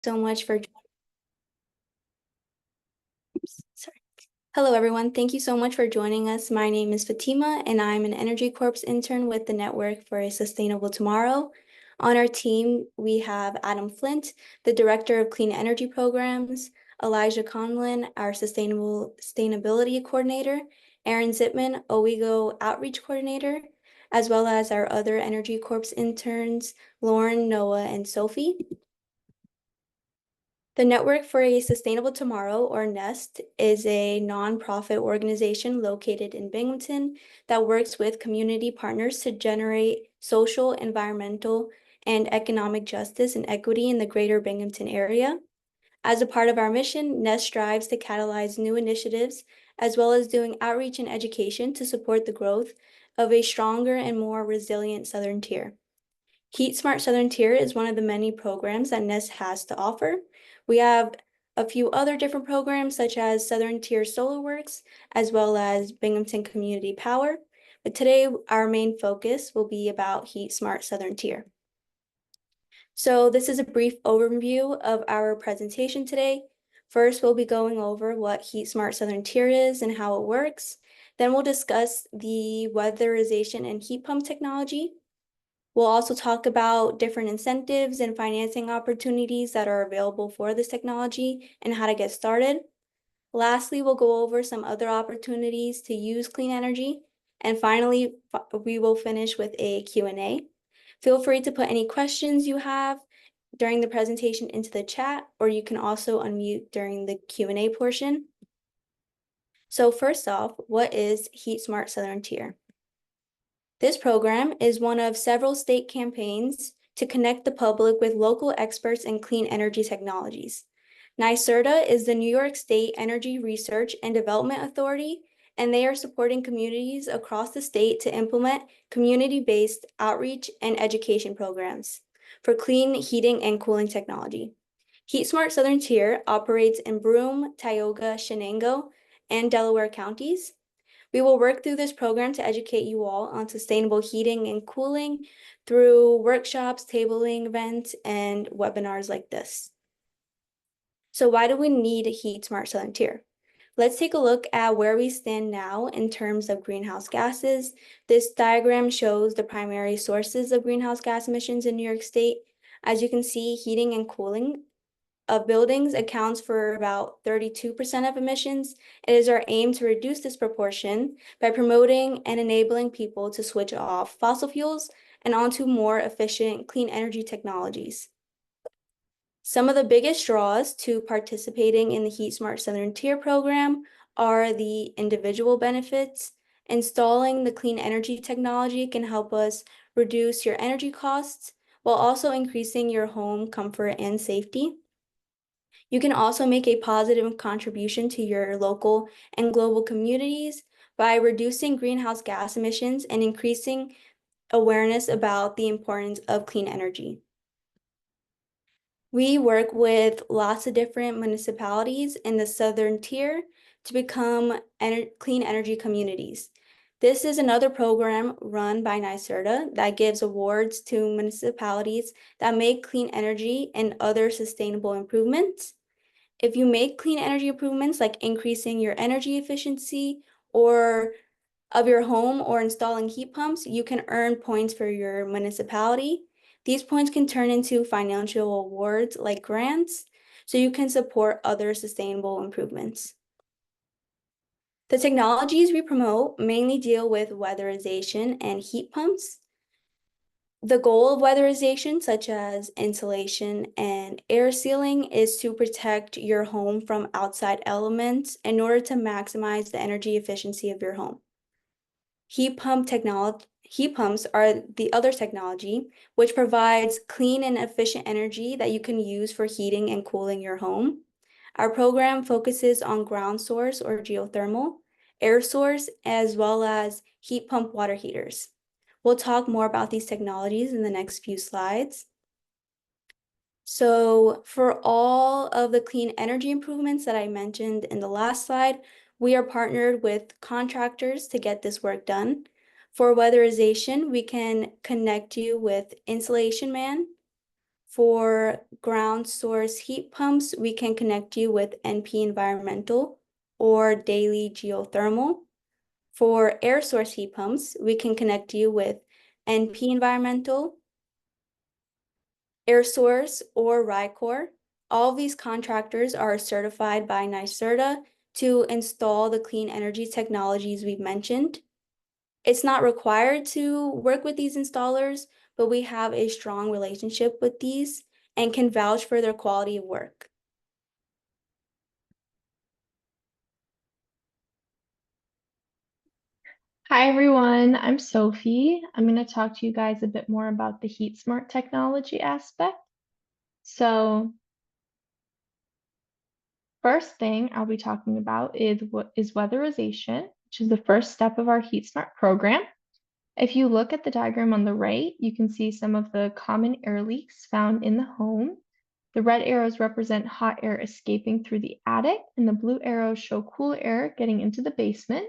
so much for sorry. Hello, everyone. Thank you so much for joining us. My name is Fatima, and I'm an Energy Corps intern with the Network for a Sustainable Tomorrow. On our team, we have Adam Flint, the Director of Clean Energy Programs, Elijah Conlin, our Sustainability Coordinator, Aaron Zipman, OEGO Outreach Coordinator, as well as our other Energy Corps interns, Lauren, Noah, and Sophie. The Network for a Sustainable Tomorrow, or NEST, is a nonprofit organization located in Binghamton that works with community partners to generate social, environmental, and economic justice and equity in the greater Binghamton area. As a part of our mission, NEST strives to catalyze new initiatives, as well as doing outreach and education to support the growth of a stronger and more resilient Southern Tier. HeatSmart Southern Tier is one of the many programs that NEST has to offer. We have a few other different programs such as Southern Tier Solar Works, as well as Binghamton Community Power. But today, our main focus will be about HeatSmart Southern Tier. So this is a brief overview of our presentation today. First, we'll be going over what HeatSmart Southern Tier is and how it works. Then we'll discuss the weatherization and heat pump technology. We'll also talk about different incentives and financing opportunities that are available for this technology and how to get started. Lastly, we'll go over some other opportunities to use clean energy. And finally, we will finish with a Q&A. Feel free to put any questions you have during the presentation into the chat, or you can also unmute during the Q&A portion. So first off, what is HeatSmart Southern Tier? This program is one of several state campaigns to connect the public with local experts in clean energy technologies. NYSERDA is the New York State Energy Research and Development Authority, and they are supporting communities across the state to implement community-based outreach and education programs for clean heating and cooling technology. HeatSmart Southern Tier operates in Broome, Tioga, Shenango, and Delaware counties. We will work through this program to educate you all on sustainable heating and cooling through workshops, tabling events, and webinars like this. So why do we need a HeatSmart Southern Tier? Let's take a look at where we stand now in terms of greenhouse gases. This diagram shows the primary sources of greenhouse gas emissions in New York State. As you can see, heating and cooling of buildings accounts for about 32% of emissions. It is our aim to reduce this proportion by promoting and enabling people to switch off fossil fuels and onto more efficient clean energy technologies. Some of the biggest draws to participating in the HeatSmart Southern Tier program are the individual benefits. Installing the clean energy technology can help us reduce your energy costs while also increasing your home comfort and safety. You can also make a positive contribution to your local and global communities by reducing greenhouse gas emissions and increasing awareness about the importance of clean energy. We work with lots of different municipalities in the Southern Tier to become clean energy communities. This is another program run by NYSERDA that gives awards to municipalities that make clean energy and other sustainable improvements. If you make clean energy improvements like increasing your energy efficiency or of your home or installing heat pumps, you can earn points for your municipality. These points can turn into financial awards like grants, so you can support other sustainable improvements. The technologies we promote mainly deal with weatherization and heat pumps. The goal of weatherization, such as insulation and air sealing, is to protect your home from outside elements in order to maximize the energy efficiency of your home. Heat pumps are the other technology, which provides clean and efficient energy that you can use for heating and cooling your home. Our program focuses on ground source or geothermal, air source, as well as heat pump water heaters. We'll talk more about these technologies in the next few slides. So for all of the clean energy improvements that I mentioned in the last slide, we are partnered with contractors to get this work done. For weatherization, we can connect you with Insulation Man. For ground source heat pumps, we can connect you with NP Environmental or Daily Geothermal. For air source heat pumps, we can connect you with NP Environmental, Air Source, or Rycor. All of these contractors are certified by NYSERDA to install the clean energy technologies we've mentioned. It's not required to work with these installers, but we have a strong relationship with these and can vouch for their quality of work. Hi everyone, I'm Sophie. I'm going to talk to you guys a bit more about the HeatSmart technology aspect. So, first thing I'll be talking about is what is weatherization, which is the first step of our HeatSmart program. If you look at the diagram on the right, you can see some of the common air leaks found in the home. The red arrows represent hot air escaping through the attic, and the blue arrows show cool air getting into the basement,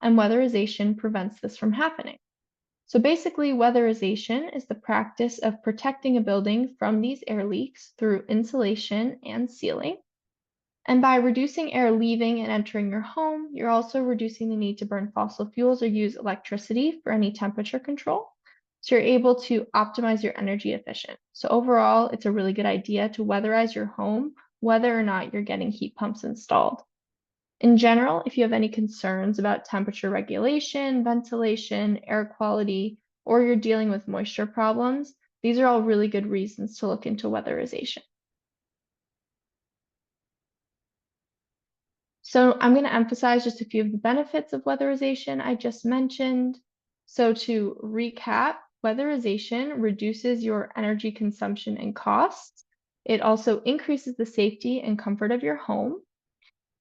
and weatherization prevents this from happening. So basically, weatherization is the practice of protecting a building from these air leaks through insulation and sealing. And by reducing air leaving and entering your home, you're also reducing the need to burn fossil fuels or use electricity for any temperature control. So you're able to optimize your energy efficient. So overall, it's a really good idea to weatherize your home, whether or not you're getting heat pumps installed. In general, if you have any concerns about temperature regulation, ventilation, air quality, or you're dealing with moisture problems, these are all really good reasons to look into weatherization. So I'm going to emphasize just a few of the benefits of weatherization I just mentioned. So to recap, weatherization reduces your energy consumption and costs. It also increases the safety and comfort of your home.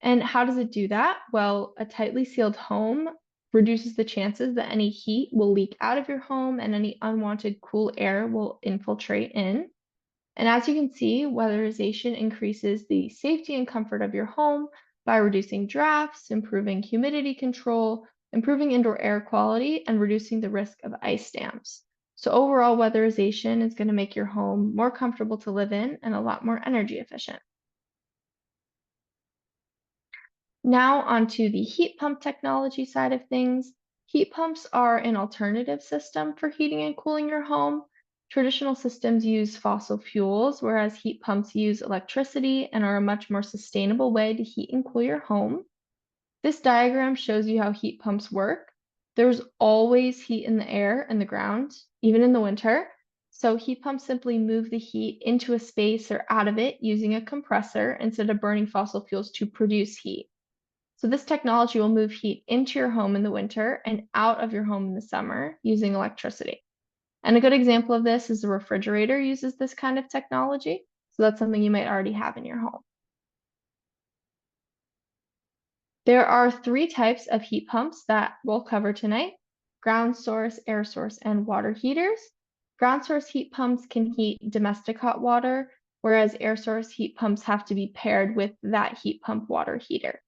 And how does it do that? Well, a tightly sealed home reduces the chances that any heat will leak out of your home and any unwanted cool air will infiltrate in. And as you can see, weatherization increases the safety and comfort of your home by reducing drafts, improving humidity control, improving indoor air quality, and reducing the risk of ice dams. So overall, weatherization is going to make your home more comfortable to live in and a lot more energy efficient. Now onto the heat pump technology side of things. Heat pumps are an alternative system for heating and cooling your home. Traditional systems use fossil fuels, whereas heat pumps use electricity and are a much more sustainable way to heat and cool your home. This diagram shows you how heat pumps work. There's always heat in the air and the ground, even in the winter. So heat pumps simply move the heat into a space or out of it using a compressor instead of burning fossil fuels to produce heat. So this technology will move heat into your home in the winter and out of your home in the summer using electricity. And a good example of this is the refrigerator uses this kind of technology. So that's something you might already have in your home. There are three types of heat pumps that we'll cover tonight: ground source, air source, and water heaters. Ground source heat pumps can heat domestic hot water, whereas air source heat pumps have to be paired with that heat pump water heater.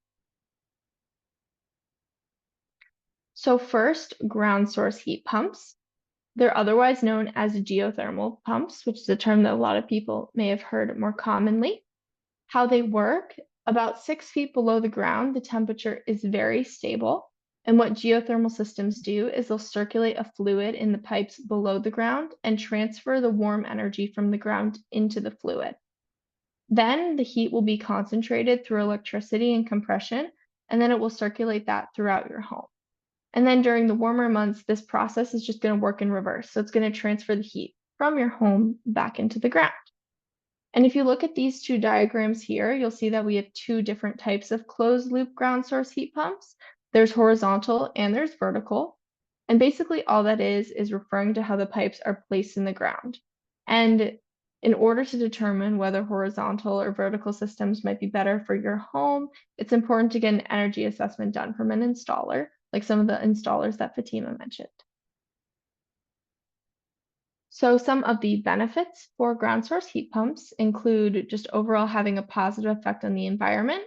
So first, ground source heat pumps. They're otherwise known as geothermal pumps, which is a term that a lot of people may have heard more commonly. How they work: about 6 feet below the ground, the temperature is very stable. And what geothermal systems do is they'll circulate a fluid in the pipes below the ground and transfer the warm energy from the ground into the fluid. Then the heat will be concentrated through electricity and compression, and then it will circulate that throughout your home. And then during the warmer months, this process is just going to work in reverse. So it's going to transfer the heat from your home back into the ground. And if you look at these two diagrams here, you'll see that we have two different types of closed loop ground source heat pumps. There's horizontal and there's vertical. And basically all that is referring to how the pipes are placed in the ground. And in order to determine whether horizontal or vertical systems might be better for your home, it's important to get an energy assessment done from an installer, like some of the installers that Fatima mentioned. So some of the benefits for ground source heat pumps include just overall having a positive effect on the environment.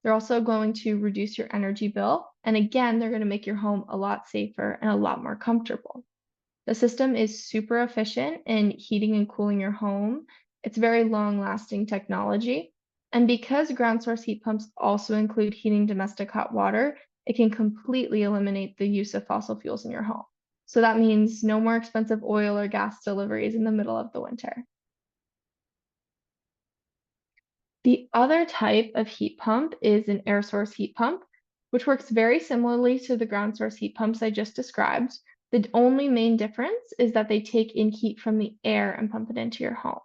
They're also going to reduce your energy bill. And again, they're going to make your home a lot safer and a lot more comfortable. The system is super efficient in heating and cooling your home. It's very long-lasting technology. And because ground source heat pumps also include heating domestic hot water, it can completely eliminate the use of fossil fuels in your home. So that means no more expensive oil or gas deliveries in the middle of the winter. The other type of heat pump is an air source heat pump, which works very similarly to the ground source heat pumps I just described. The only main difference is that they take in heat from the air and pump it into your home.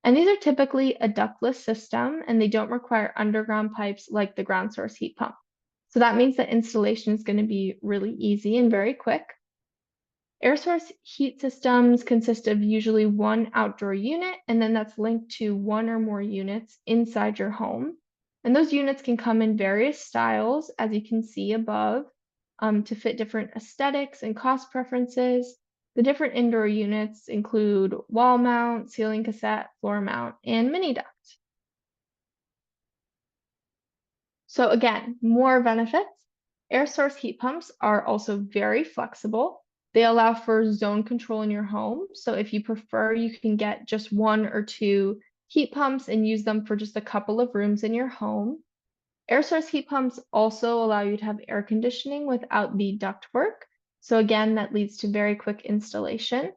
And these are typically a ductless system and they don't require underground pipes like the ground source heat pump. So that means that installation is going to be really easy and very quick. Air source heat systems consist of usually one outdoor unit, and then that's linked to one or more units inside your home. And those units can come in various styles, as you can see above, to fit different aesthetics and cost preferences. The different indoor units include wall mount, ceiling cassette, floor mount, and mini duct. So again, more benefits. Air source heat pumps are also very flexible. They allow for zone control in your home. So if you prefer, you can get just one or two heat pumps and use them for just a couple of rooms in your home. Air source heat pumps also allow you to have air conditioning without the ductwork. So again, that leads to very quick installation.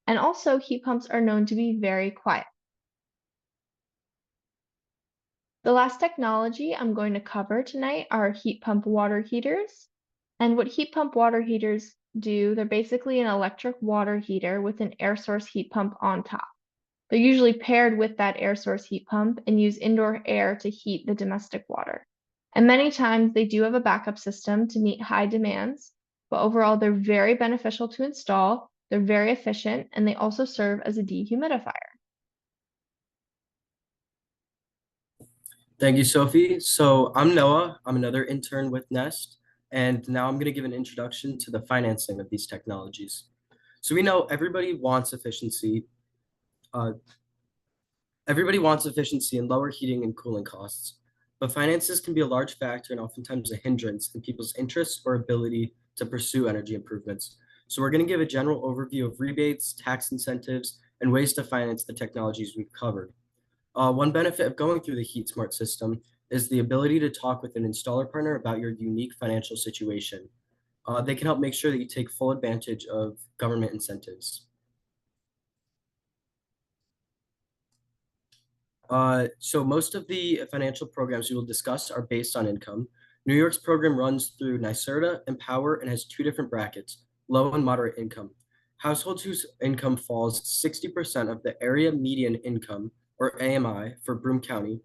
And also heat pumps are known to be very quiet. The last technology I'm going to cover tonight are heat pump water heaters. And what heat pump water heaters do, they're basically an electric water heater with an air source heat pump on top. They're usually paired with that air source heat pump and use indoor air to heat the domestic water. And many times they do have a backup system to meet high demands, but overall they're very beneficial to install, they're very efficient, and they also serve as a dehumidifier. Thank you, Sophie. So I'm Noah. I'm another intern with Nest, and now I'm going to give an introduction to the financing of these technologies. So we know uh, everybody wants efficiency and lower heating and cooling costs, but finances can be a large factor and oftentimes a hindrance in people's interests or ability to pursue energy improvements. So we're going to give a general overview of rebates, tax incentives, and ways to finance the technologies we've covered. One benefit of going through the HeatSmart system is the ability to talk with an installer partner about your unique financial situation. They can help make sure that you take full advantage of government incentives. So most of the financial programs we will discuss are based on income. New York's program runs through NYSERDA, Empower, and has two different brackets, low and moderate income. Households whose income falls 60% of the area median income, or AMI, for Broome County,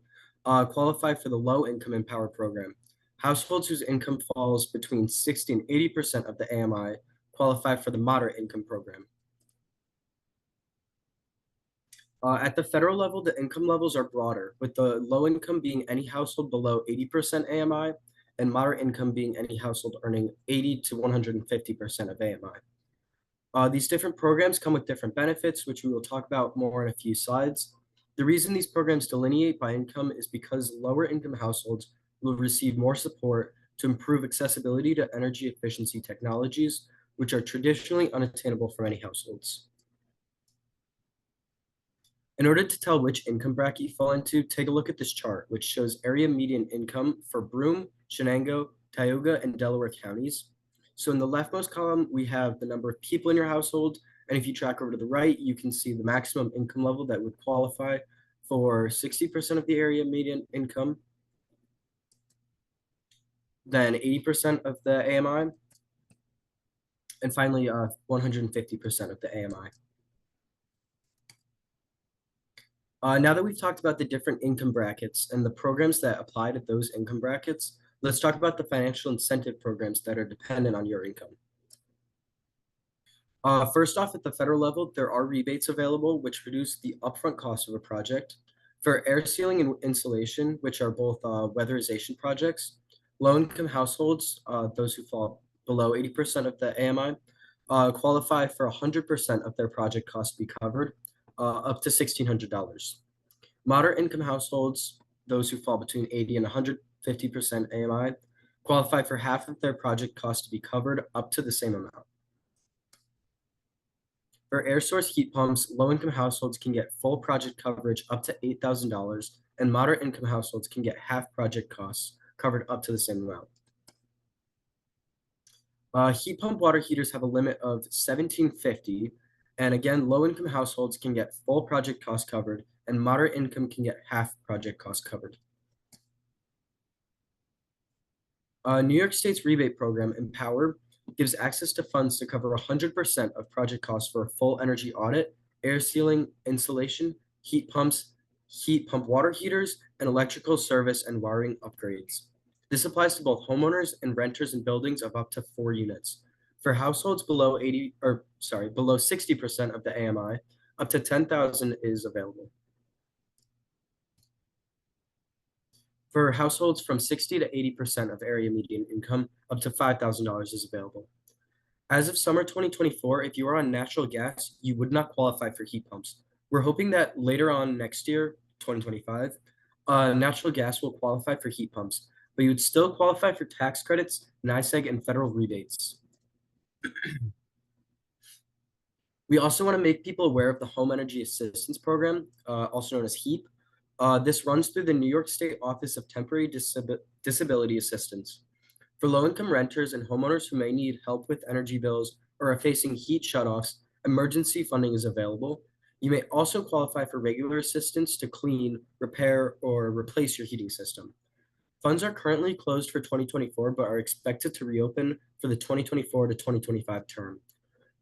qualify for the low income Empower program. Households whose income falls between 60 and 80% of the AMI qualify for the moderate income program. At the federal level, the income levels are broader, with the low income being any household below 80% AMI and moderate income being any household earning 80 to 150% of AMI. These different programs come with different benefits, which we will talk about more in a few slides. The reason these programs delineate by income is because lower income households will receive more support to improve accessibility to energy efficiency technologies, which are traditionally unattainable for many households. In order to tell which income bracket you fall into, take a look at this chart, which shows area median income for Broome, Shenango, Tioga, and Delaware counties. So in the leftmost column, we have the number of people in your household. And if you track over to the right, you can see the maximum income level that would qualify for 60% of the area median income, then 80% of the AMI, and finally 150% of the AMI. Now that we've talked about the different income brackets and the programs that apply to those income brackets, let's talk about the financial incentive programs that are dependent on your income. First off, at the federal level, there are rebates available which reduce the upfront cost of a project. For air sealing and insulation, which are both weatherization projects, low-income households, those who fall below 80% of the AMI, qualify for 100% of their project costs to be covered, up to $1,600. Moderate income households, those who fall between 80 and 150% AMI, qualify for half of their project costs to be covered up to the same amount. For air source heat pumps, low-income households can get full project coverage up to $8,000, and moderate-income households can get half project costs covered up to the same amount. Heat pump water heaters have a limit of $1,750, and again, low-income households can get full project cost covered, and moderate income can get half project cost covered. New York State's rebate program, Empower, gives access to funds to cover 100% of project costs for a full energy audit, air sealing, insulation, heat pumps, heat pump water heaters, and electrical service and wiring upgrades. This applies to both homeowners and renters in buildings of up to 4 units. For households below 60% of the AMI, up to 10,000 is available. For households from 60 to 80% of area median income, up to $5,000 is available. As of summer 2024, if you are on natural gas, you would not qualify for heat pumps. We're hoping that later on next year, 2025, natural gas will qualify for heat pumps, but you would still qualify for tax credits, NYSEG, and federal rebates. We also want to make people aware of the Home Energy Assistance Program, also known as HEAP. This runs through the New York State Office of Temporary Disability Assistance. For low-income renters and homeowners who may need help with energy bills or are facing heat shutoffs, emergency funding is available. You may also qualify for regular assistance to clean, repair, or replace your heating system. Funds are currently closed for 2024, but are expected to reopen for the 2024 to 2025 term.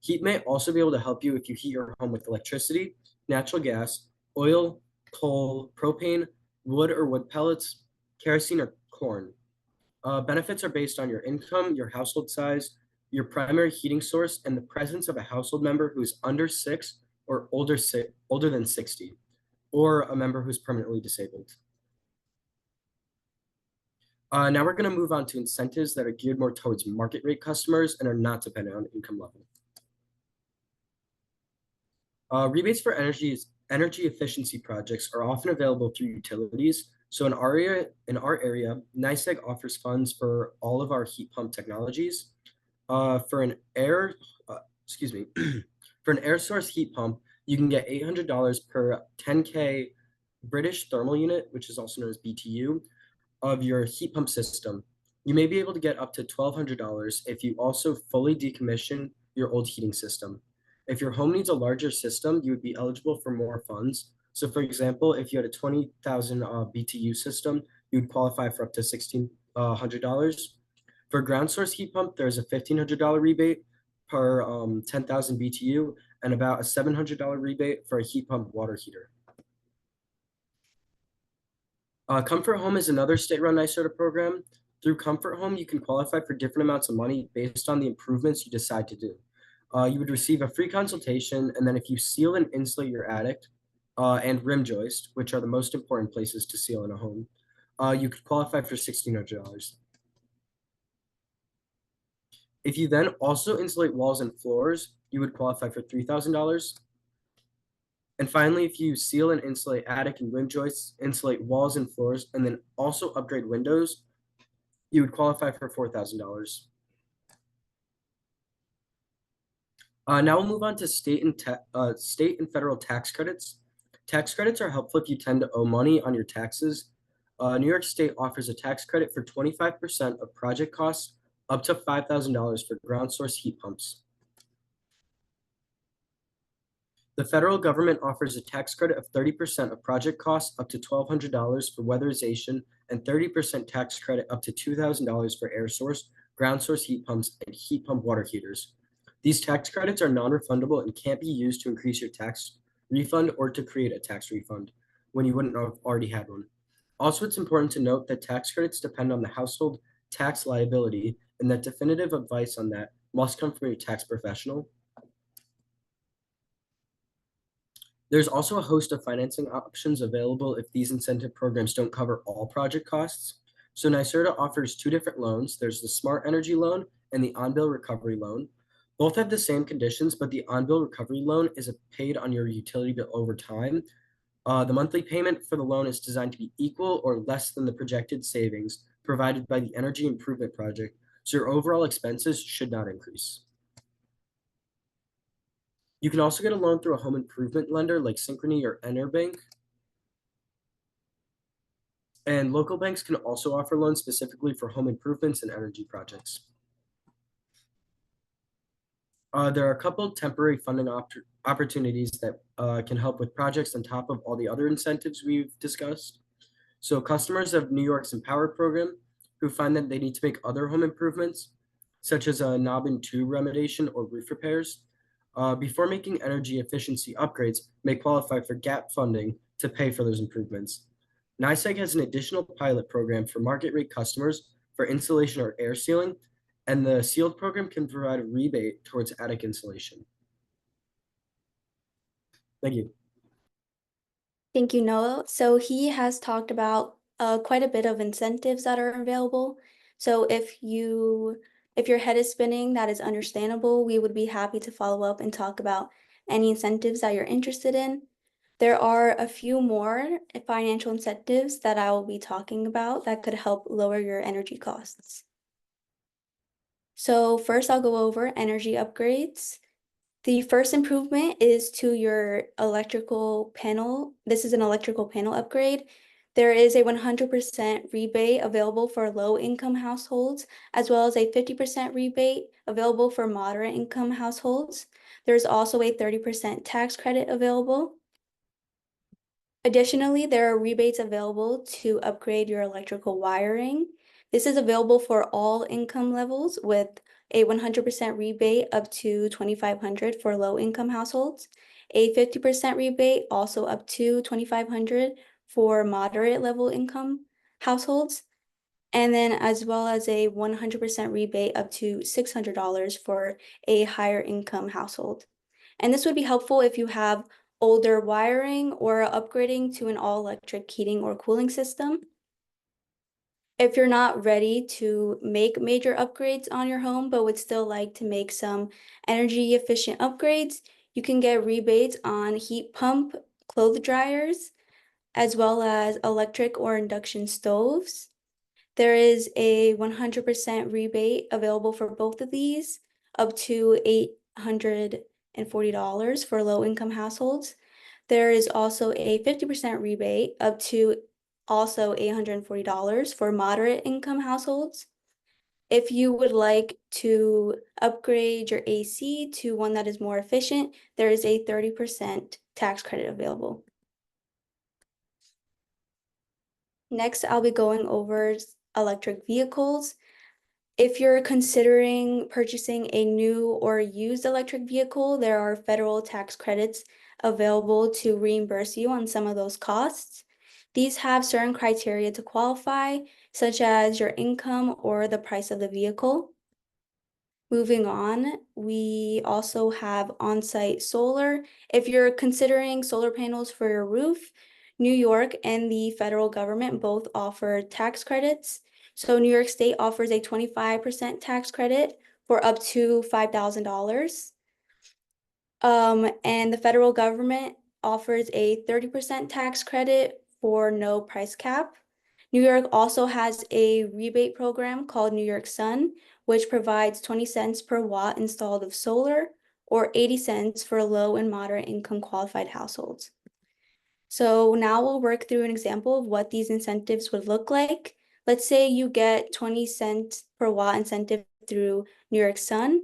HEAP may also be able to help you if you heat your home with electricity, natural gas, oil, coal, propane, wood or wood pellets, kerosene, or corn. Benefits are based on your income, your household size, your primary heating source, and the presence of a household member who is under 6 or older than 60, or a member who's permanently disabled. Now we're going to move on to incentives that are geared more towards market rate customers and are not dependent on income level. Rebates for energy efficiency projects are often available through utilities. So in our area, NYSEG offers funds for all of our heat pump technologies. For an air source heat pump, you can get $800 per 10K British thermal unit, which is also known as BTU, of your heat pump system. You may be able to get up to $1,200 if you also fully decommission your old heating system. If your home needs a larger system, you would be eligible for more funds. So for example, if you had a 20,000 BTU system, you'd qualify for up to $1,600. For ground source heat pump, there's a $1,500 rebate per 10,000 BTU and about a $700 rebate for a heat pump water heater. Comfort Home is another state-run NYSERDA program. Through Comfort Home, you can qualify for different amounts of money based on the improvements you decide to do. You would receive a free consultation, and then if you seal and insulate your attic and rim joist, which are the most important places to seal in a home, you could qualify for $1,600. If you then also insulate walls and floors, you would qualify for $3,000. And finally, if you seal and insulate attic and rim joists, insulate walls and floors, and then also upgrade windows, you would qualify for $4,000. Now we'll move on to state and federal tax credits. Tax credits are helpful if you tend to owe money on your taxes. New York State offers a tax credit for 25% of project costs up to $5,000 for ground source heat pumps. The federal government offers a tax credit of 30% of project costs up to $1,200 for weatherization and 30% tax credit up to $2,000 for air source, ground source heat pumps, and heat pump water heaters. These tax credits are non-refundable and can't be used to increase your tax refund or to create a tax refund when you wouldn't have already had one. Also, it's important to note that tax credits depend on the household tax liability, and that definitive advice on that must come from your tax professional. There's also a host of financing options available if these incentive programs don't cover all project costs. So NYSERDA offers 2 different loans. There's the Smart Energy Loan and the On-Bill Recovery Loan. Both have the same conditions, but the on-bill recovery loan is paid on your utility bill over time. The monthly payment for the loan is designed to be equal or less than the projected savings provided by the energy improvement project, so your overall expenses should not increase. You can also get a loan through a home improvement lender like Synchrony or Enerbank. And local banks can also offer loans specifically for home improvements and energy projects. There are a couple of temporary funding opportunities that can help with projects on top of all the other incentives we've discussed. So customers of New York's Empower program who find that they need to make other home improvements, such as a knob and tube remediation or roof repairs, before making energy efficiency upgrades, may qualify for gap funding to pay for those improvements. NYSEG has an additional pilot program for market rate customers for insulation or air sealing, and the sealed program can provide a rebate towards attic insulation. Thank you. Thank you, Noah. So he has talked about quite a bit of incentives that are available. So if your head is spinning, that is understandable. We would be happy to follow up and talk about any incentives that you're interested in. There are a few more financial incentives that I will be talking about that could help lower your energy costs. So first, I'll go over energy upgrades. The first improvement is to your electrical panel. This is an electrical panel upgrade. There is a 100% rebate available for low-income households, as well as a 50% rebate available for moderate-income households. There's also a 30% tax credit available. Additionally, there are rebates available to upgrade your electrical wiring. This is available for all income levels with a 100% rebate up to $2,500 for low-income households, a 50% rebate also up to $2,500 for moderate level income households, and then as well as a 100% rebate up to $600 for a higher income household. And this would be helpful if you have older wiring or upgrading to an all-electric heating or cooling system. If you're not ready to make major upgrades on your home, but would still like to make some energy efficient upgrades, you can get rebates on heat pump clothes dryers, as well as electric or induction stoves. There is a 100% rebate available for both of these, up to $840 for low-income households. There is also a 50% rebate up to also $840 for moderate income households. If you would like to upgrade your AC to one that is more efficient, there is a 30% tax credit available. Next, I'll be going over electric vehicles. If you're considering purchasing a new or used electric vehicle, there are federal tax credits available to reimburse you on some of those costs. These have certain criteria to qualify, such as your income or the price of the vehicle. Moving on, we also have on-site solar. If you're considering solar panels for your roof, New York and the federal government both offer tax credits. So New York State offers a 25% tax credit for up to $5,000. And the federal government offers a 30% tax credit for no price cap. New York also has a rebate program called New York Sun, which provides 20 cents per watt installed of solar or 80 cents for low and moderate income qualified households. So now we'll work through an example of what these incentives would look like. Let's say you get 20 cents per watt incentive through New York Sun.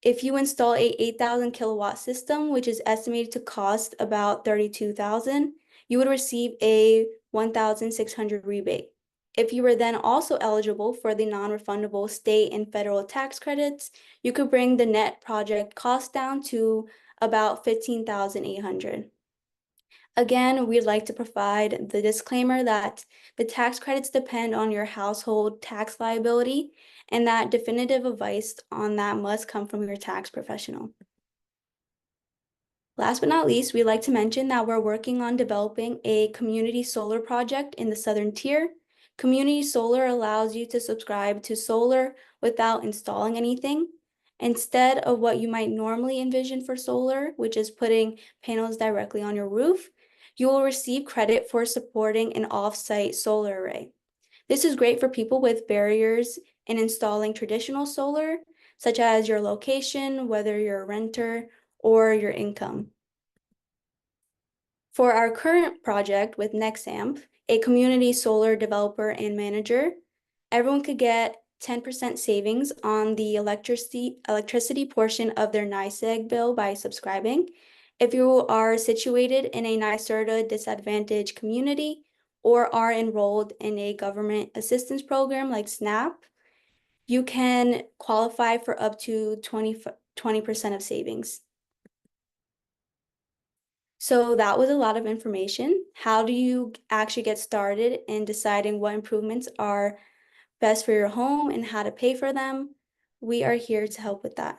If you install a 8,000 kilowatt system, which is estimated to cost about $32,000, you would receive a 1,600 rebate. If you were then also eligible for the non-refundable state and federal tax credits, you could bring the net project cost down to about $15,800. Again, we'd like to provide the disclaimer that the tax credits depend on your household tax liability, and that definitive advice on that must come from your tax professional. Last but not least, we'd like to mention that we're working on developing a community solar project in the Southern Tier. Community solar allows you to subscribe to solar without installing anything. Instead of what you might normally envision for solar, which is putting panels directly on your roof, you will receive credit for supporting an off-site solar array. This is great for people with barriers in installing traditional solar, such as your location, whether you're a renter or your income. For our current project with Nexamp, a community solar developer and manager, everyone could get 10% savings on the electricity portion of their NYSEG bill by subscribing. If you are situated in a NYSERDA disadvantaged community or are enrolled in a government assistance program like SNAP, you can qualify for up to 20% of savings. So that was a lot of information. How do you actually get started in deciding what improvements are best for your home and how to pay for them? We are here to help with that.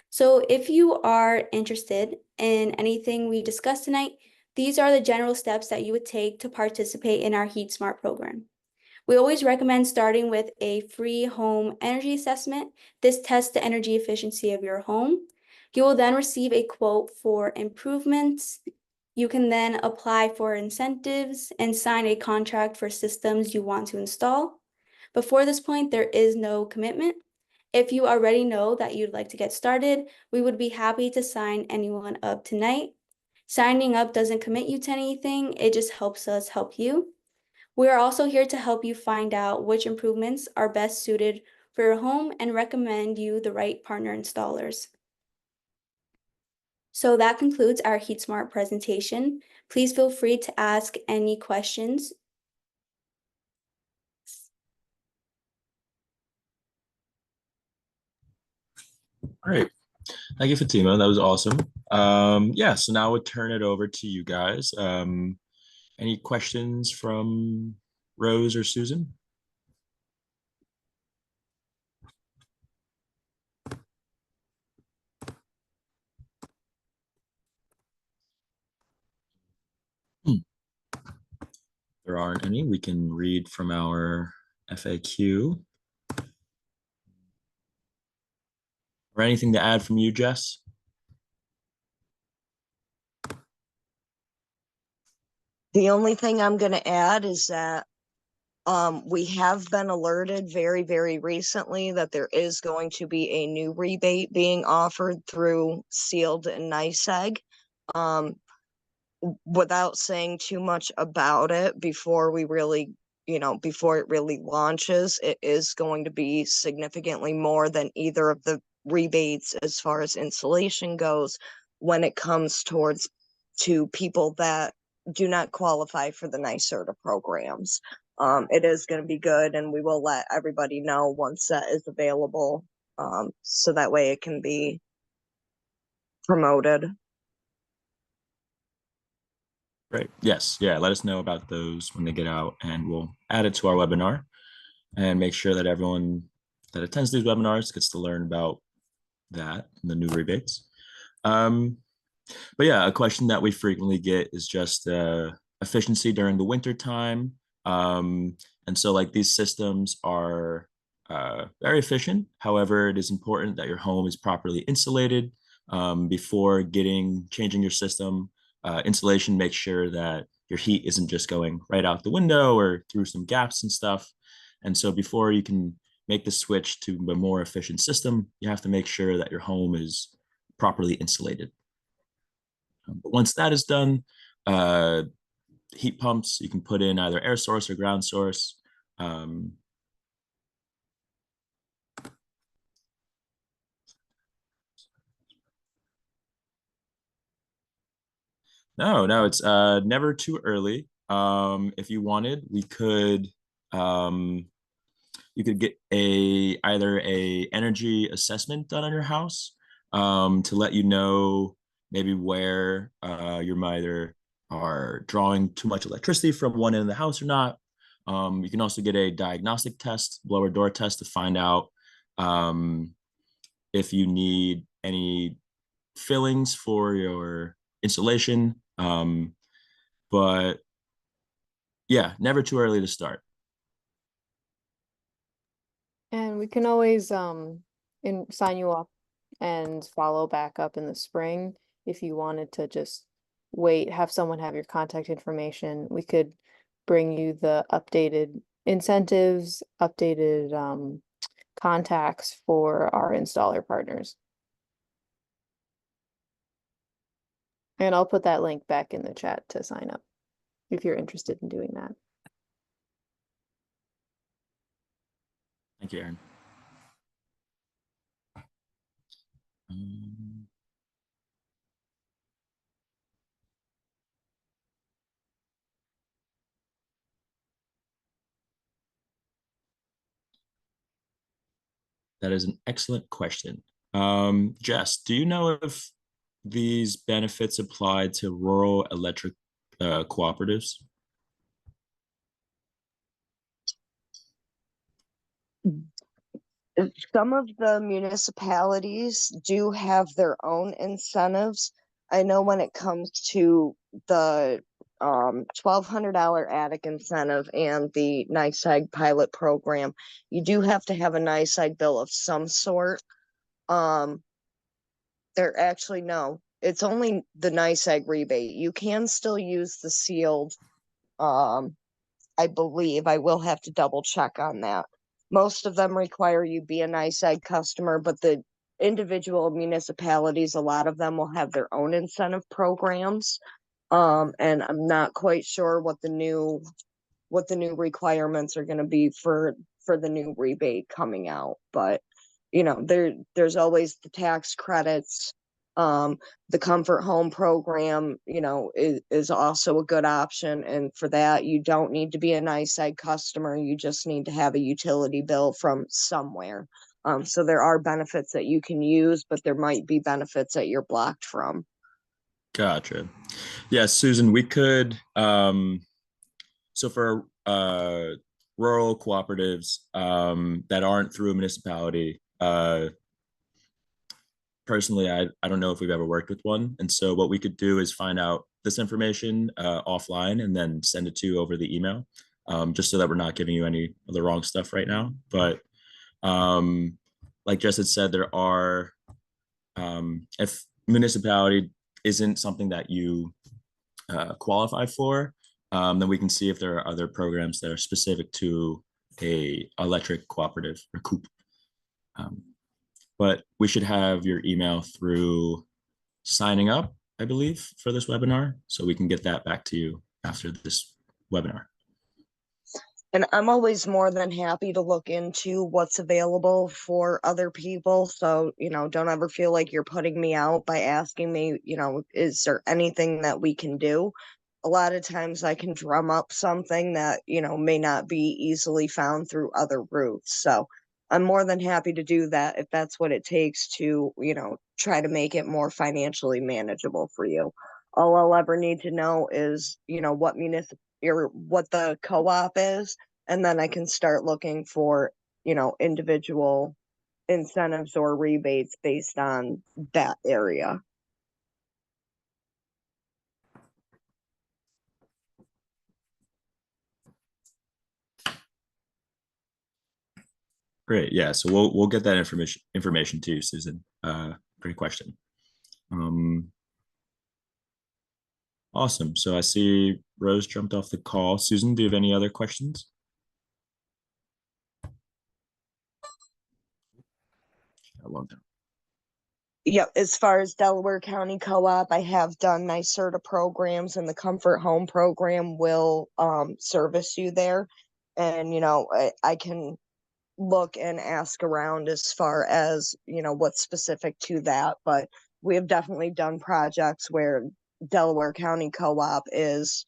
So if you are interested in anything we discussed tonight, these are the general steps that you would take to participate in our HeatSmart program. We always recommend starting with a free home energy assessment. This tests the energy efficiency of your home. You will then receive a quote for improvements. You can then apply for incentives and sign a contract for systems you want to install. Before this point, there is no commitment. If you already know that you'd like to get started, we would be happy to sign anyone up tonight. Signing up doesn't commit you to anything, it just helps us help you. We are also here to help you find out which improvements are best suited for your home and recommend you the right partner installers. So that concludes our HeatSmart presentation. Please feel free to ask any questions. Great. Thank you, Fatima. That was awesome. Yeah, so now we'll turn it over to you guys. Any questions from Rose or Susan? There aren't any. We can read from our FAQ. Or anything to add from you, Jess? The only thing I'm going to add is that we have been alerted very, very recently that there is going to be a new rebate being offered through Sealed and NYSEG. Without saying too much about it before we really, before it really launches, it is going to be significantly more than either of the rebates as far as insulation goes when it comes towards to people that do not qualify for the NYSERDA programs. It is going to be good, and we will let everybody know once that is available, so that way it can be promoted. Great. Yes. Yeah. Let us know about those when they get out, and we'll add it to our webinar and make sure that everyone that attends these webinars gets to learn about that and the new rebates. But yeah, a question that we frequently get is just efficiency during the winter time. And so like these systems are very efficient. However, it is important that your home is properly insulated before changing your system. Insulation makes sure that your heat isn't just going right out the window or through some gaps and stuff. And so before you can make the switch to a more efficient system, you have to make sure that your home is properly insulated. But once that is done, heat pumps, you can put in either air source or ground source. No, it's never too early. If you wanted, you could get either a energy assessment done on your house to let you know maybe where you either are drawing too much electricity from one end of the house or not. You can also get a diagnostic test, blower door test, to find out if you need any fillings for your insulation. But yeah, never too early to start. And we can always sign you up and follow back up in the spring if you wanted to just wait, have someone have your contact information. We could bring you the updated incentives, updated contacts for our installer partners. And I'll put that link back in the chat to sign up if you're interested in doing that. Thank you, Aaron. Um, that is an excellent question. Jess, do you know if these benefits apply to rural electric cooperatives? Some of the municipalities do have their own incentives. I know when it comes to the $1,200 attic incentive and the NICEAG pilot program, you do have to have a NICEAG bill of some sort. They're actually no, it's only the NICEAG rebate. You can still use the sealed, I believe. I will have to double check on that. Most of them require you be a NICEAG customer, but the individual municipalities, a lot of them will have their own incentive programs. And I'm not quite sure what the new requirements are going to be for the new rebate coming out, but there's always the tax credits. The comfort home program, is also a good option, and for that you don't need to be a NICEAG customer. You just need to have a utility bill from somewhere. So there are benefits that you can use, but there might be benefits that you're blocked from. Gotcha. Yeah, Susan, we could so for rural cooperatives that aren't through a municipality, personally, I don't know if we've ever worked with one. And so what we could do is find out this information offline and then send it to you over the email, just so that we're not giving you any of the wrong stuff right now. But like Jess had said, there are, if municipality isn't something that you qualify for, then we can see if there are other programs that are specific to a electric cooperative or COOP. But we should have your email through signing up, I believe, for this webinar. So we can get that back to you after this webinar. And I'm always more than happy to look into what's available for other people. So, don't ever feel like you're putting me out by asking me, is there anything that we can do? A lot of times I can drum up something that, may not be easily found through other routes. So I'm more than happy to do that if that's what it takes to, try to make it more financially manageable for you. All I'll ever need to know is, what what the co-op is, and then I can start looking for, individual incentives or rebates based on that area. Great. Yeah. So we'll get that information to you, Susan. Great question. Awesome. So I see Rose jumped off the call. Susan, do you have any other questions? Yeah, as far as Delaware County Co-op, I have done NYSERDA programs, and the Comfort Home program will service you there. And I can look and ask around as far as what's specific to that, but we have definitely done projects where Delaware County Co-op is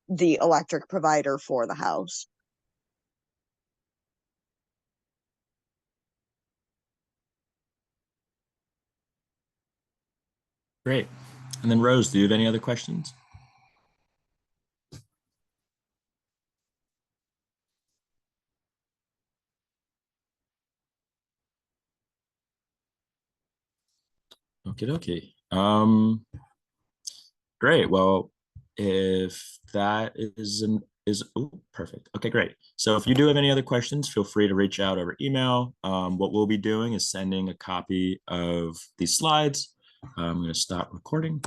the electric provider for the house. Great. And then Rose, do you have any other questions? Okay. Great. Well, if that is perfect. Okay, great. So if you do have any other questions, feel free to reach out over email. What we'll be doing is sending a copy of these slides. I'm going to stop recording.